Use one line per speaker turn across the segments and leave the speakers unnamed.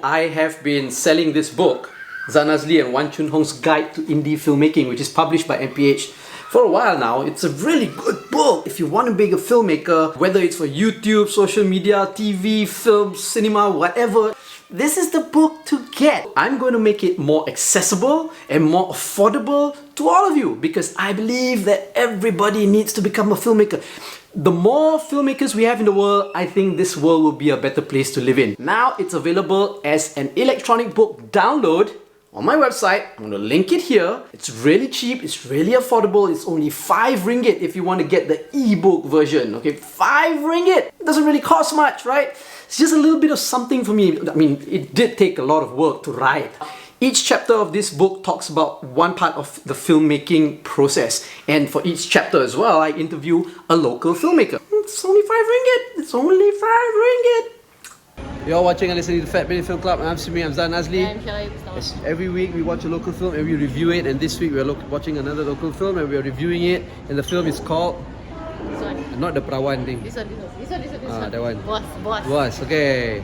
I have been selling this book, Zanazli and Wan Chun Hong's Guide to Indie Filmmaking, which is published by MPH for a while now. It's a really good book if you want to be a filmmaker, whether it's for YouTube, social media, TV, film, cinema, whatever. This is the book to get. I'm going to make it more accessible and more affordable to all of you because I believe that everybody needs to become a filmmaker. The more filmmakers we have in the world, I think this world will be a better place to live in. Now it's available as an electronic book download on my website. I'm going to link it here. It's really cheap, it's really affordable. It's only 5 ringgit if you want to get the ebook version. Okay, 5 ringgit. It doesn't really cost much, right? It's just a little bit of something for me. I mean, it did take a lot of work to write. Each chapter of this book talks about one part of the filmmaking process. And for each chapter as well, I interview a local filmmaker. It's only 5 ringgit. It's only 5 ringgit. You're watching and listening to Fat Bidin Film Club. I'm Simi, I'm Zan Azli. Every week we watch a local film and we review it. And this week we're watching another local film and we're reviewing it. And the film is called...
This one.
Not the Perawan thing.
This one.
That one.
Buas.
Buas, okay.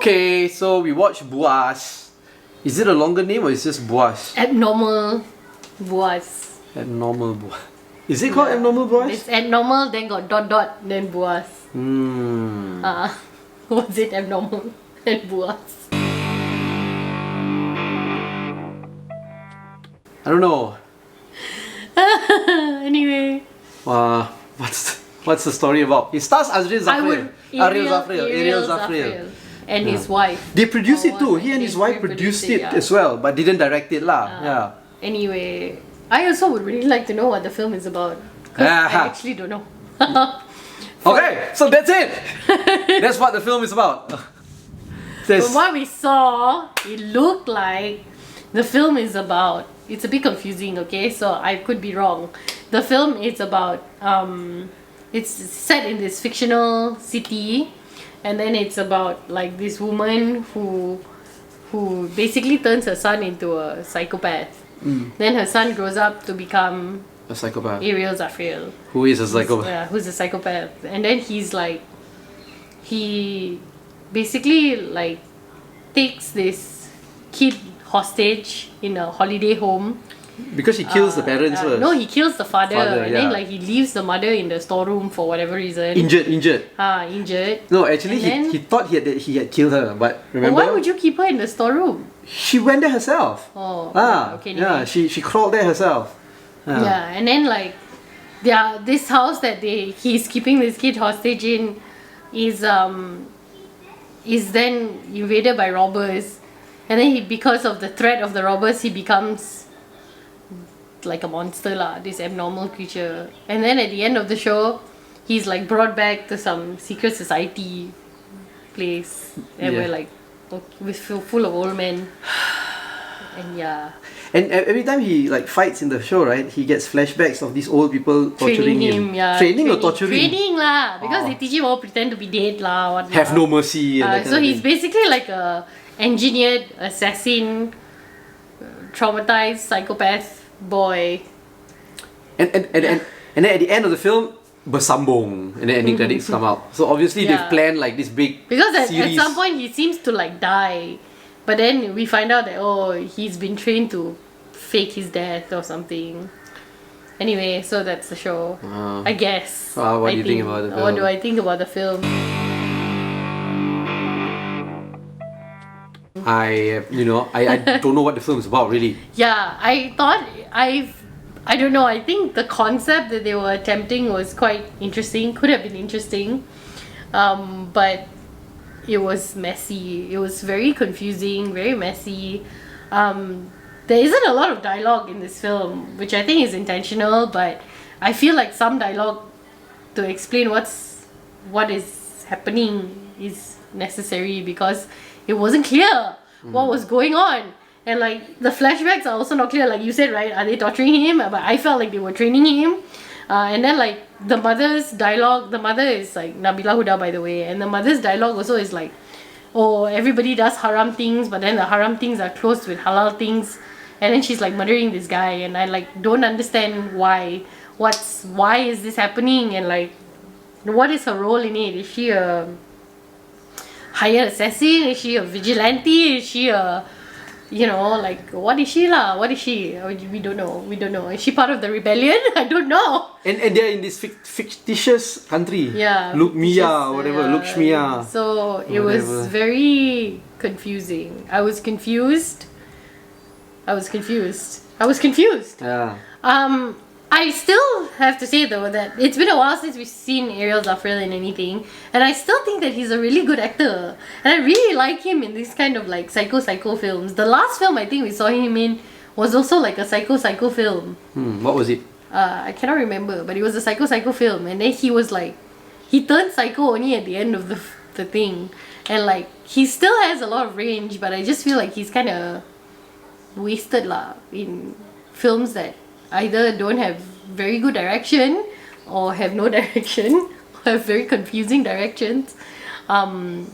Okay, so we watched Buas. Is it a longer name or is it just Buas?
Abnormal Buas.
Abnormal Buas. Is it called Abnormal Buas?
It's abnormal, then got ... then Buas. Was it abnormal and Buas?
I don't know.
Anyway.
What's the story about? It stars Ariel Zafril.
And his wife.
They produced it too. He and his wife produced it as well, but didn't direct it lah. Yeah.
Anyway, I also would really like to know what the film is about. Because I actually don't know.
Okay, so that's it. That's what the film is about.
From what we saw, it looked like the film is about... It's a bit confusing, okay? So I could be wrong. The film is about... it's set in this fictional city. And then it's about like this woman who basically turns her son into a psychopath. Then her son grows up to become
a psychopath.
Ariel Zafril.
Who is a psychopath?
Who's a psychopath. And then he's like, he basically like takes this kid hostage in a holiday home.
Because he kills the parents first.
No, he kills the father and then like he leaves the mother in the storeroom for whatever reason.
Injured.
Injured.
No, actually he thought he had killed her, but remember?
Why would you keep her in the storeroom?
She went there herself.
Oh. Okay.
Yeah, she crawled there herself.
Yeah, and then like this house that he's keeping this kid hostage in is then invaded by robbers, and then because of the threat of the robbers, he becomes like a monster lah, this abnormal creature. And then at the end of the show, he's like brought back to some secret society place and we're like full of old men. And
and every time he like fights in the show, right, he gets flashbacks of these old people torturing him. Training or torturing?
Training lah, because they teach him all pretend to be dead lah.
Have no mercy.
So he's basically like a engineered assassin, traumatized psychopath boy.
And then at the end of the film, bersambung, and then ending credits come out. So obviously they've planned like this big
because at
series.
some point he seems to like die, but then we find out that he's been trained to fake his death or something. Anyway, so that's the show. I guess.
What do you think about the film?
What do I think about the film?
I don't know what the film is about really.
Yeah, I don't know. I think the concept that they were attempting was quite interesting. Could have been interesting, but it was messy. It was very confusing, very messy. There isn't a lot of dialogue in this film, which I think is intentional. But I feel like some dialogue to explain what is happening is necessary because it wasn't clear what was going on. And like the flashbacks are also not clear, like you said, right? Are they torturing him? But I felt like they were training him. And then like the mother's dialogue, the mother is like Nabila Huda, by the way, and the mother's dialogue also is like, oh, everybody does haram things, but then the haram things are close with halal things, and then she's like murdering this guy, and I like don't understand why. Why is this happening, and like what is her role in it? Is she a hired assassin? Is she a vigilante? Is she a, you know, like what is she lah? What is she? We don't know. Is she part of the rebellion? I don't know.
And they're in this fictitious country.
Yeah.
Lukmiya or whatever. Lukshmiya.
So it was very confusing. I was confused.
Yeah.
I still have to say though that it's been a while since we've seen Ariel Zafril in anything, and I still think that he's a really good actor, and I really like him in these kind of like psycho films. The last film I think we saw him in was also like a psycho film.
What was it?
I cannot remember, but it was a psycho film, and then he was like, he turned psycho only at the end of the thing, and like he still has a lot of range, but I just feel like he's kind of wasted lah in films that either don't have very good direction or have no direction, or have very confusing directions, and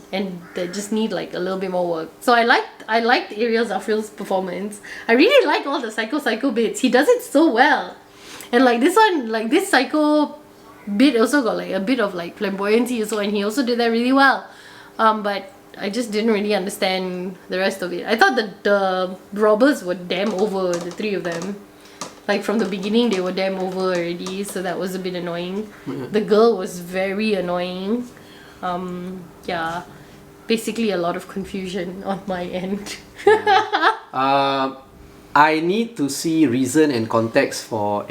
they just need like a little bit more work. So I liked Ariel Zafril's performance. I really like all the psycho bits. He does it so well, and like this one, like this psycho bit also got like a bit of like flamboyancy also, and he also did that really well. But I just didn't really understand the rest of it. I thought that the robbers were damn over, the three of them. Like from the beginning they were damn over already, so that was a bit annoying. The girl was very annoying. Yeah, basically a lot of confusion on my end.
I need to see reason and context to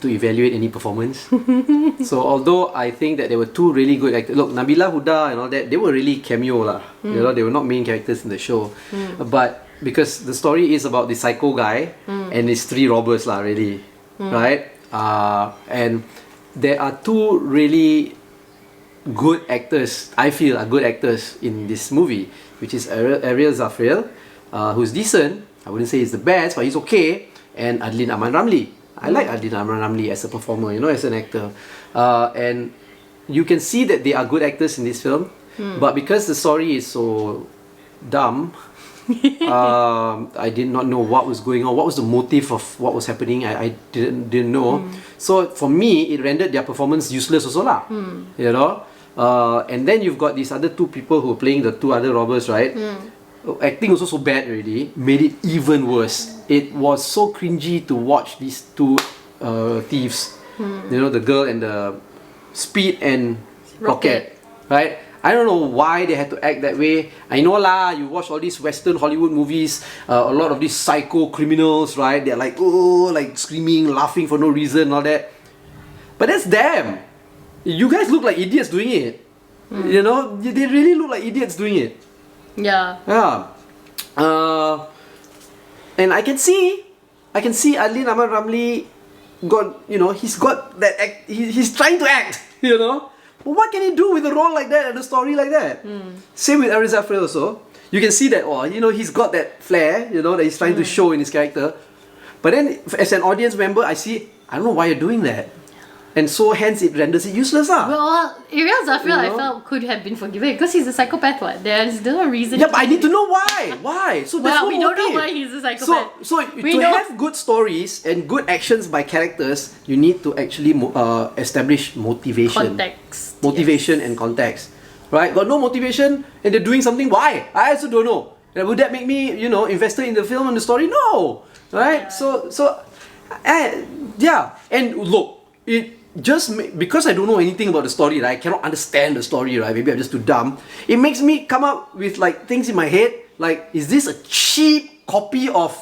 evaluate any performance. So although I think that there were two really good actors, look, Nabila Huda and all that, they were really cameo lah. You know, they were not main characters in the show. But because the story is about the psycho guy and his three robbers lah, really, right? And there are two really good actors, I feel are good actors in this movie, which is Ariel Zafril, who's decent. I wouldn't say he's the best, but he's okay. And Adlin Aman Ramli. I like Adlin Aman Ramli as a performer, you know, as an actor. And you can see that they are good actors in this film. But because the story is so dumb, I did not know what was going on. What was the motive of what was happening? I didn't know. So for me, it rendered their performance useless also lah. You know. And then you've got these other two people who are playing the two other robbers, right? Acting also so bad already, made it even worse. It was so cringy to watch these two thieves. You know, the girl and the Speed and Rocket, right? I don't know why they had to act that way. I know lah, you watch all these Western Hollywood movies, a lot of these psycho criminals, right? They're like, oh, like screaming, laughing for no reason, all that. But that's them. You guys look like idiots doing it. You know, they really look like idiots doing it.
Yeah.
Yeah. And I can see Adlin Ahmad Ramli got, you know, he's got that act, he's trying to act, you know. But what can he do with a role like that and a story like that? Same with Ariel Zafril also. You can see that, oh, you know, he's got that flair, you know, that he's trying to show in his character. But then, as an audience member, I don't know why you're doing that. And so hence it renders it useless lah.
Well, Ariel Zafril I felt could have been forgiven because he's a psychopath. What? There's no reason.
Yeah, but I need to know why. Why? So
well, we don't know why he's a psychopath.
So to have good stories and good actions by characters, you need to actually establish motivation.
Context.
Motivation and context. Right? Got no motivation and they're doing something. Why? I also don't know. Would that make me, you know, invested in the film and the story? No. Right? Yeah. Yeah. And look, because I don't know anything about the story, right? I cannot understand the story, right? Maybe I'm just too dumb. It makes me come up with like things in my head, like, is this a cheap copy of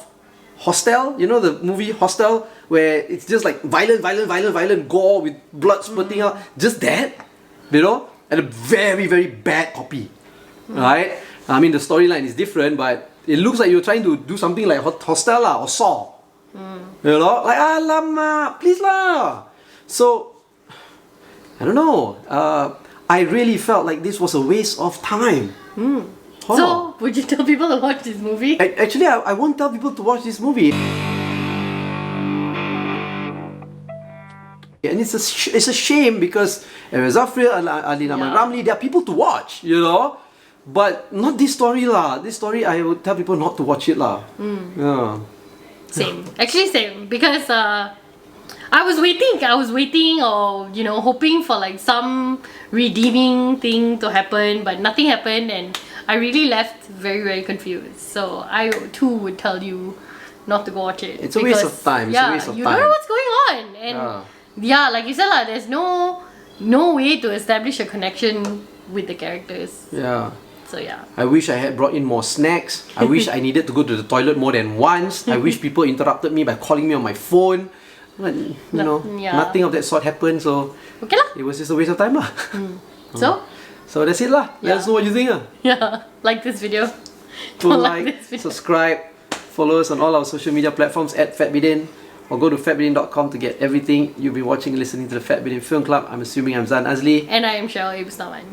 Hostel? You know the movie Hostel, where it's just like violent gore with blood spurting out. Just that, you know, and a very, very bad copy, right? I mean, the storyline is different, but it looks like you're trying to do something like Hostel lah or Saw. You know, like alamak, please lah. So, I don't know. I really felt like this was a waste of time. Oh.
So, would you tell people to watch this movie?
Actually, I won't tell people to watch this movie. And it's a shame because Zafir, Alina Ramli, there are people to watch, you know. But not this story lah. This story, I would tell people not to watch it lah. Yeah.
Same. Actually, same. Because I was waiting or, you know, hoping for like some redeeming thing to happen, but nothing happened, and I really left very, very confused. So I too would tell you not to go watch it.
It's a waste of time. It's a waste of
you
time.
don't know what's going on. And yeah, like you said, there's no way to establish a connection with the characters.
Yeah.
So yeah.
I wish I had brought in more snacks. I wish I needed to go to the toilet more than once. I wish people interrupted me by calling me on my phone. But, you know, nothing of that sort happened, so
okay lah.
it was just a waste of time lah.
So
that's it lah. Let us know what you think.
Yeah, like this video.
Don't like, subscribe, follow us on all our social media platforms at @FatBidin, or go to fatbidin.com to get everything you've been watching and listening to the Fat Bidin Film Club. I'm assuming I'm Zan Azli.
And I am Cheryl Ibstaman.